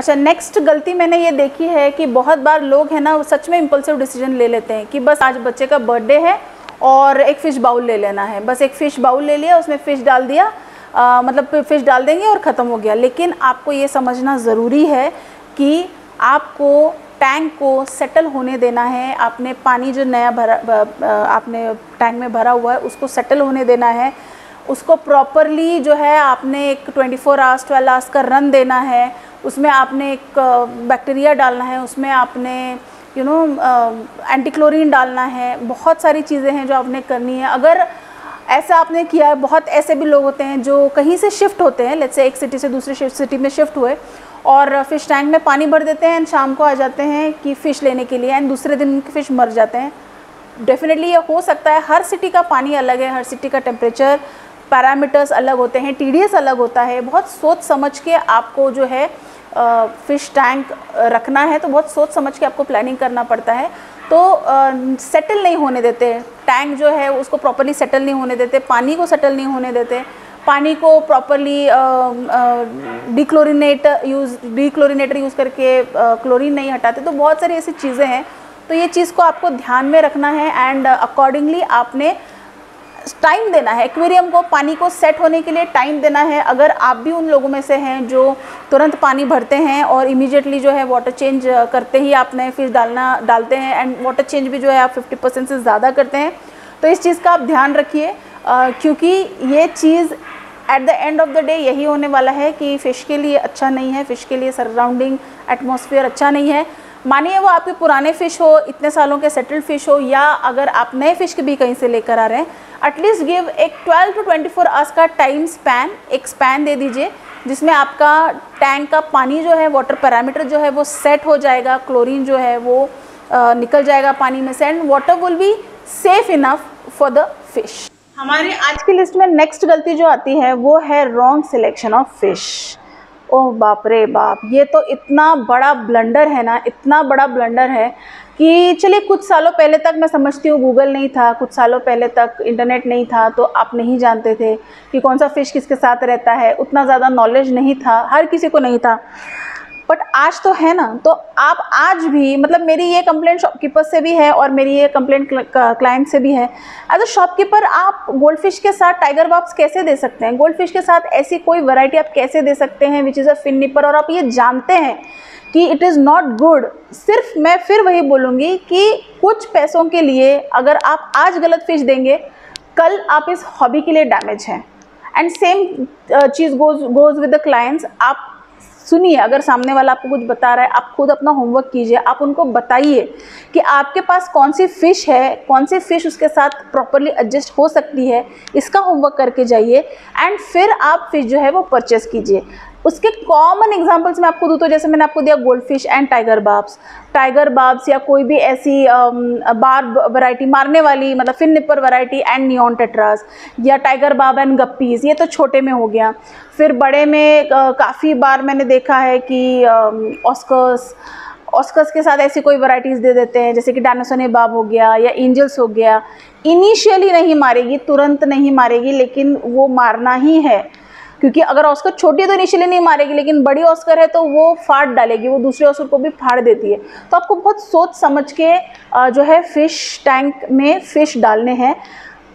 अच्छा, नेक्स्ट गलती मैंने ये देखी है कि बहुत बार लोग हैं ना, वो सच में इम्पल्सिव डिसीजन ले लेते हैं कि बस आज बच्चे का बर्थडे है और एक फ़िश बाउल ले लेना है, बस एक फ़िश बाउल ले लिया, उसमें फ़िश डाल दिया, मतलब फ़िश डाल देंगे और ख़त्म हो गया। लेकिन आपको ये समझना ज़रूरी है कि आपको टैंक को सेटल होने देना है। आपने पानी जो नया भरा आपने टैंक में भरा हुआ है उसको सेटल होने देना है, उसको प्रॉपरली जो है आपने एक 24 आवर्स 12 आवर्स का रन देना है। उसमें आपने एक बैक्टीरिया डालना है, उसमें आपने एंटीक्लोरीन डालना है, बहुत सारी चीज़ें हैं जो आपने करनी है। अगर ऐसा आपने किया, बहुत ऐसे भी लोग होते हैं जो कहीं से शिफ्ट होते हैं, लेट्स से एक सिटी से दूसरी सिटी में शिफ्ट हुए और फ़िश टैंक में पानी भर देते हैं एंड शाम को आ जाते हैं कि फ़िश लेने के लिए एंड दूसरे दिन उनके फ़िश मर जाते हैं। डेफिनेटली ये हो सकता है। हर सिटी का पानी अलग है, हर सिटी का टेम्परेचर पैरामीटर्स अलग होते हैं, TDS अलग होता है। बहुत सोच समझ के आपको जो है फ़िश टैंक रखना है, तो बहुत सोच समझ के आपको प्लानिंग करना पड़ता है। तो सेटल नहीं होने देते टैंक जो है, उसको प्रॉपर्ली सेटल नहीं होने देते, पानी को सेटल नहीं होने देते, पानी को प्रॉपर्ली डीक्लोरिनेटर यूज़ करके क्लोरीन नहीं हटाते। तो बहुत सारी ऐसी चीज़ें हैं, तो ये चीज़ को आपको ध्यान में रखना है एंड अकॉर्डिंगली आपने टाइम देना है। एक्वेरियम को पानी को सेट होने के लिए टाइम देना है। अगर आप भी उन लोगों में से हैं जो तुरंत पानी भरते हैं और इमीडिएटली जो है वाटर चेंज करते ही आप नए फिश डालते हैं एंड वाटर चेंज भी जो है आप 50% से ज़्यादा करते हैं, तो इस चीज़ का आप ध्यान रखिए, क्योंकि ये चीज़ at the end of the day यही होने वाला है कि फ़िश के लिए अच्छा नहीं है, फ़िश के लिए सराउंडिंग एटमॉस्फेयर अच्छा नहीं है। मानिए वो आपके पुराने फ़िश हो, इतने सालों के सेटल्ड फ़िश हो, या अगर आप नए फ़िश के भी कहीं से लेकर आ रहे हैं, एटलीस्ट गिव एक 12 to 24 आवर्स का टाइम स्पैन, एक स्पैन दे दीजिए जिसमें आपका टैंक का पानी जो है, वाटर पैरामीटर जो है वो सेट हो जाएगा, क्लोरीन जो है वो निकल जाएगा पानी में से and water will be safe enough for the fish. हमारी आज की लिस्ट में नेक्स्ट गलती जो आती है वो है रॉन्ग सिलेक्शन ऑफ फिश। ओह बाप रे बाप, ये तो इतना बड़ा ब्लंडर है ना, इतना बड़ा ब्लंडर है कि चलिए कुछ सालों पहले तक मैं समझती हूँ गूगल नहीं था, कुछ सालों पहले तक इंटरनेट नहीं था, तो आप नहीं जानते थे कि कौन सा फ़िश किसके साथ रहता है, उतना ज़्यादा नॉलेज नहीं था, हर किसी को नहीं था। बट आज तो है ना, तो आप आज भी, मतलब मेरी ये कंप्लेंट शॉपकीपर से भी है और मेरी ये कंप्लेंट क्लाइंट से भी है। एज अ शॉपकीपर आप गोल्ड फिश के साथ टाइगर बाब्स कैसे दे सकते हैं, गोल्ड फिश के साथ ऐसी कोई वैरायटी आप कैसे दे सकते हैं विच इज़ अ फिन निपर, और आप ये जानते हैं कि इट इज़ नॉट गुड। सिर्फ मैं फिर वही बोलूँगी कि कुछ पैसों के लिए अगर आप आज गलत फिश देंगे, कल आप इस हॉबी के लिए डैमेज हैं। And same cheese goes with the clients. आप सुनिए, अगर सामने वाला आपको कुछ बता रहा है, आप खुद अपना होमवर्क कीजिए, आप उनको बताइए कि आपके पास कौन सी फ़िश है, कौन सी फ़िश उसके साथ प्रॉपरली एडजस्ट हो सकती है, इसका होमवर्क करके जाइए एंड फिर आप फ़िश जो है वो परचेस कीजिए। उसके कॉमन एग्जांपल्स मैं आपको दूँ तो जैसे मैंने आपको दिया goldfish and tiger barbs या कोई भी ऐसी बार वैरायटी मारने वाली, मतलब fin nipper variety and neon tetras, या टाइगर बाब एंड गप्पीज़, ये तो छोटे में हो गया। फिर बड़े में काफ़ी बार मैंने देखा है कि ऑस्कर्स के साथ ऐसी कोई वैरायटीज़ दे देते हैं, जैसे कि डायनासोर बाब हो गया या एंजल्स हो गया। इनिशियली नहीं मारेगी, तुरंत नहीं मारेगी, लेकिन वो मारना ही है, क्योंकि अगर ऑस्कर छोटी है तो इनिशियली नहीं मारेगी, लेकिन बड़ी ऑस्कर है तो वो फाड़ डालेगी, वो दूसरे ऑस्कर को भी फाड़ देती है। तो आपको बहुत सोच समझ के जो है फ़िश टैंक में फ़िश डालने हैं।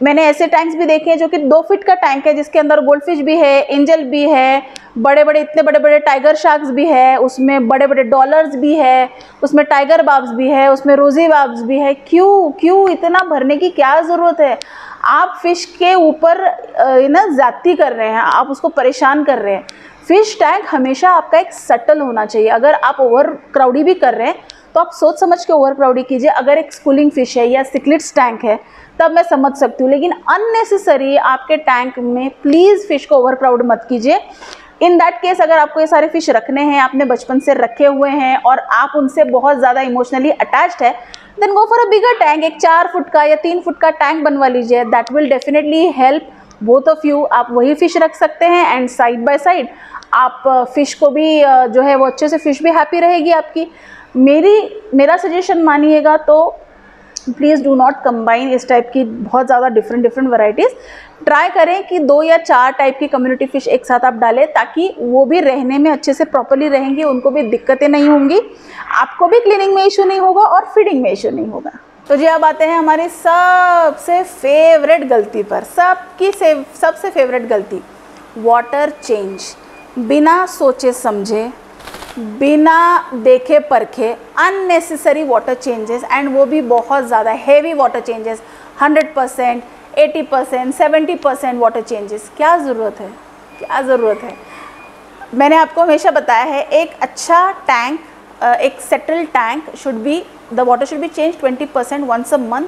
मैंने ऐसे टैंक्स भी देखे हैं जो कि 2 फीट का टैंक है, जिसके अंदर गोल्ड फिश भी है, एंजल भी है, इतने बड़े बड़े टाइगर शार्क्स भी है, उसमें बड़े बड़े डॉलर्स भी है, उसमें टाइगर बाब्स भी है, उसमें रोजी बाब्स भी है। क्यों इतना भरने की क्या ज़रूरत है? आप फ़िश के ऊपर ना ज़्यादती कर रहे हैं, आप उसको परेशान कर रहे हैं। फ़िश टैंक हमेशा आपका एक सटल होना चाहिए। अगर आप ओवर क्राउडी भी कर रहे हैं तो आप सोच समझ के ओवर क्राउडी कीजिए। अगर एक स्कूलिंग फ़िश है या सिक्लिट्स टैंक है तब मैं समझ सकती हूँ, लेकिन अननेसेसरी आपके टैंक में प्लीज़ फ़िश को ओवर क्राउड मत कीजिए। इन दैट केस अगर आपको ये सारे फ़िश रखने हैं, आपने बचपन से रखे हुए हैं और आप उनसे बहुत ज़्यादा इमोशनली अटैच्ड है, then go for a bigger tank. एक 4 फुट का या 3 फुट का टैंक बनवा लीजिए। That will definitely help both of you. आप वही फ़िश रख सकते हैं एंड साइड बाय साइड आप फ़िश को भी जो है वो अच्छे से, फ़िश भी हैप्पी रहेगी आपकी। मेरा सजेशन मानिएगा तो प्लीज़ डू नॉट कंबाइन इस टाइप की बहुत ज़्यादा डिफरेंट वैरायटीज़। ट्राई करें कि 2 या 4 टाइप की कम्युनिटी फ़िश एक साथ आप डालें, ताकि वो भी रहने में अच्छे से प्रॉपर्ली रहेंगी, उनको भी दिक्कतें नहीं होंगी, आपको भी क्लीनिंग में इशू नहीं होगा और फीडिंग में इशू नहीं होगा। तो जी अब आते हैं हमारी सबसे फेवरेट गलती पर, सबसे फेवरेट गलती, वाटर चेंज। बिना सोचे समझे, बिना देखे परखे अननेसेसरी वाटर चेंजेस, एंड वो भी बहुत ज़्यादा heavy water changes, 100%, 80%, 70% water changes. क्या ज़रूरत है, क्या ज़रूरत है? मैंने आपको हमेशा बताया है, एक अच्छा टैंक, एक settle tank should be, the water should be change 20% once a month,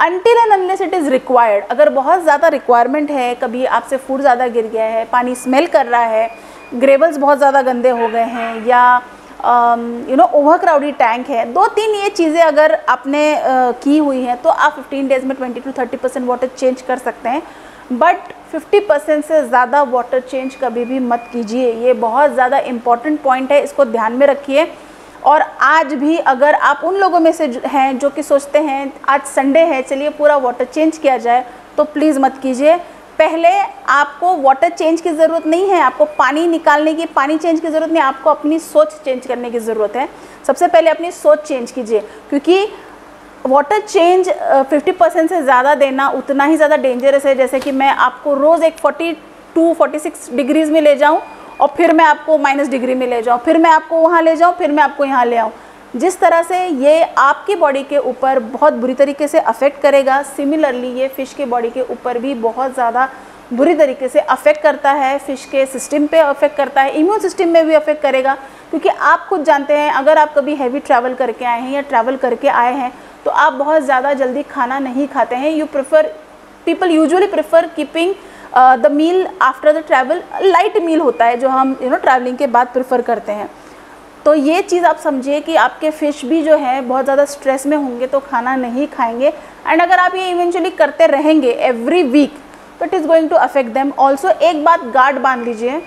until and unless it is required. अगर बहुत ज़्यादा रिक्वायरमेंट है, कभी आपसे फूड ज़्यादा गिर गया है, पानी स्मेल कर रहा है, ग्रेवल्स बहुत ज़्यादा गंदे हो गए हैं, या ओवर क्राउडेड टैंक है, 2-3 ये चीज़ें अगर आपने की हुई हैं, तो आप 15 डेज़ में 20 to 30% वाटर चेंज कर सकते हैं। बट 50% से ज़्यादा वाटर चेंज कभी भी मत कीजिए। ये बहुत ज़्यादा इम्पॉर्टेंट पॉइंट है, इसको ध्यान में रखिए। और आज भी अगर आप उन लोगों में से हैं जो कि सोचते हैं आज संडे है, चलिए पूरा वाटर चेंज किया जाए, तो प्लीज़ मत कीजिए। पहले आपको वाटर चेंज की ज़रूरत नहीं है, आपको पानी निकालने की, पानी चेंज की ज़रूरत नहीं, आपको अपनी सोच चेंज करने की ज़रूरत है। सबसे पहले अपनी सोच चेंज कीजिए, क्योंकि वाटर चेंज 50% से ज़्यादा देना उतना ही ज़्यादा डेंजरस है, जैसे कि मैं आपको रोज़ एक 42-46 डिग्रीज़ में ले जाऊँ और फिर मैं आपको -डिग्री में ले जाऊँ, फिर मैं आपको वहाँ ले जाऊँ, फिर मैं आपको यहाँ ले आऊँ। जिस तरह से ये आपकी बॉडी के ऊपर बहुत बुरी तरीके से अफेक्ट करेगा, सिमिलरली ये फ़िश के बॉडी के ऊपर भी बहुत ज़्यादा बुरी तरीके से अफेक्ट करता है। फ़िश के सिस्टम पे अफेक्ट करता है, इम्यून सिस्टम में भी अफेक्ट करेगा, क्योंकि आप खुद जानते हैं, अगर आप कभी हैवी ट्रैवल करके आए हैं या ट्रैवल करके आए हैं, तो आप बहुत ज़्यादा जल्दी खाना नहीं खाते हैं। People usually prefer keeping the meal after the travel, light meal होता है जो हम ट्रैवलिंग के बाद प्रेफर करते हैं। तो ये चीज़ आप समझिए कि आपके फ़िश भी जो है बहुत ज़्यादा स्ट्रेस में होंगे तो खाना नहीं खाएंगे, एंड अगर आप ये इवेंचुअली करते रहेंगे एवरी वीक, तो it is going to affect them also. एक बात गार्ड बांध लीजिए,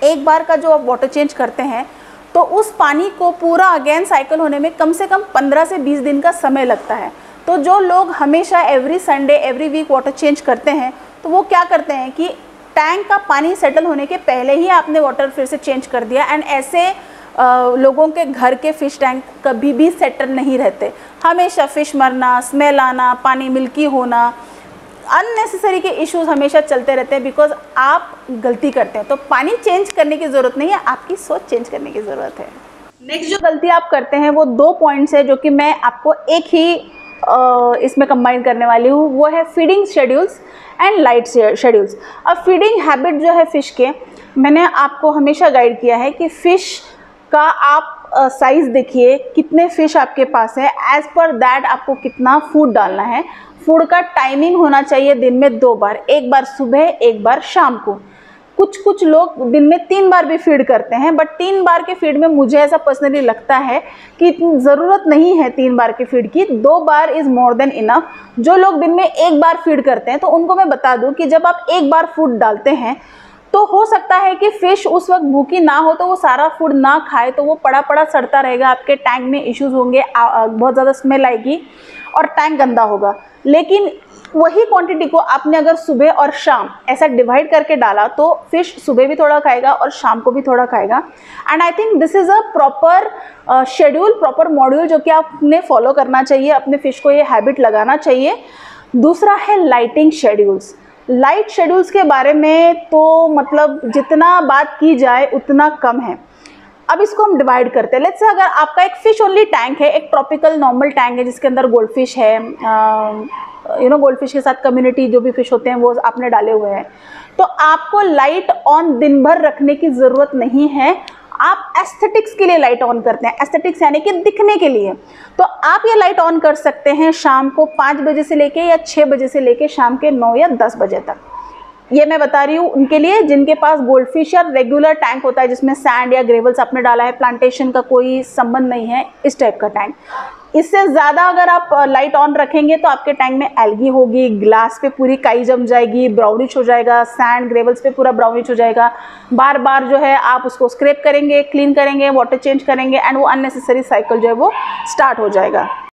एक बार का जो आप वाटर चेंज करते हैं, तो उस पानी को पूरा अगेन साइकिल होने में कम से कम 15 से 20 दिन का समय लगता है। तो जो लोग हमेशा every Sunday every week water change करते हैं, तो वो क्या करते हैं कि टैंक का पानी सेटल होने के पहले ही आपने वाटर फिर से चेंज कर दिया, एंड ऐसे लोगों के घर के फ़िश टैंक कभी भी सेटल नहीं रहते। हमेशा फ़िश मरना, स्मेल आना, पानी मिल्की होना, अननेसेसरी के इश्यूज हमेशा चलते रहते हैं, बिकॉज आप गलती करते हैं। तो पानी चेंज करने की ज़रूरत नहीं है, आपकी सोच चेंज करने की ज़रूरत है। नेक्स्ट जो गलती आप करते हैं वो 2 पॉइंट्स है, जो कि मैं आपको एक ही इसमें कंबाइन करने वाली हूँ। वो है feeding schedules and light schedules. अब फीडिंग हैबिट जो है फ़िश के, मैंने आपको हमेशा गाइड किया है कि फ़िश का आप साइज़ देखिए, कितने फ़िश आपके पास है, एज़ पर दैट आपको कितना फूड डालना है। फूड का टाइमिंग होना चाहिए दिन में 2 बार, एक बार सुबह, एक बार शाम को। कुछ लोग दिन में 3 बार भी फीड करते हैं, बट 3 बार के फीड में मुझे ऐसा पर्सनली लगता है कि इतनी ज़रूरत नहीं है 3 बार के फीड की, 2 बार इज़ मोर देन इनफ। जो लोग दिन में 1 बार फीड करते हैं, तो उनको मैं बता दूं कि जब आप 1 बार फूड डालते हैं, तो हो सकता है कि फ़िश उस वक्त भूखी ना हो, तो वो सारा फूड ना खाए, तो वो पड़ा पड़ा सड़ता रहेगा, आपके टैंक में इश्यूज़ होंगे, बहुत ज़्यादा स्मेल आएगी और टैंक गंदा होगा। लेकिन वही क्वांटिटी को आपने अगर सुबह और शाम ऐसा डिवाइड करके डाला, तो फ़िश सुबह भी थोड़ा खाएगा और शाम को भी थोड़ा खाएगा। And I think this is a proper schedule, proper module, जो कि आपने फॉलो करना चाहिए, अपने फ़िश को ये हैबिट लगाना चाहिए। दूसरा है लाइटिंग शेड्यूल्स। लाइट शेड्यूल्स के बारे में तो मतलब जितना बात की जाए उतना कम है। अब इसको हम डिवाइड करते हैं। लेट्स से अगर आपका एक फ़िश ओनली टैंक है, एक ट्रॉपिकल नॉर्मल टैंक है जिसके अंदर गोल्ड फिश है, गोल्ड फिश के साथ कम्युनिटी जो भी फिश होते हैं वो आपने डाले हुए हैं, तो आपको लाइट ऑन दिन भर रखने की ज़रूरत नहीं है। आप एस्थेटिक्स के लिए लाइट ऑन करते हैं, एस्थेटिक्स यानी कि दिखने के लिए, तो आप ये लाइट ऑन कर सकते हैं शाम को 5 बजे से लेके या 6 बजे से लेके शाम के 9 या 10 बजे तक। ये मैं बता रही हूँ उनके लिए जिनके पास गोल्ड फिश या रेगुलर टैंक होता है जिसमें सैंड या ग्रेवल्स आपने डाला है, प्लांटेशन का कोई संबंध नहीं है, इस टाइप का टैंक। इससे ज़्यादा अगर आप लाइट ऑन रखेंगे तो आपके टैंक में एल्गी होगी, ग्लास पे पूरी काई जम जाएगी, ब्राउनिश हो जाएगा, सैंड ग्रेवल्स पे पूरा ब्राउनिश हो जाएगा। बार बार जो है आप उसको स्क्रैप करेंगे, क्लीन करेंगे, वाटर चेंज करेंगे, एंड वो अननेसेसरी साइकिल जो है वो स्टार्ट हो जाएगा।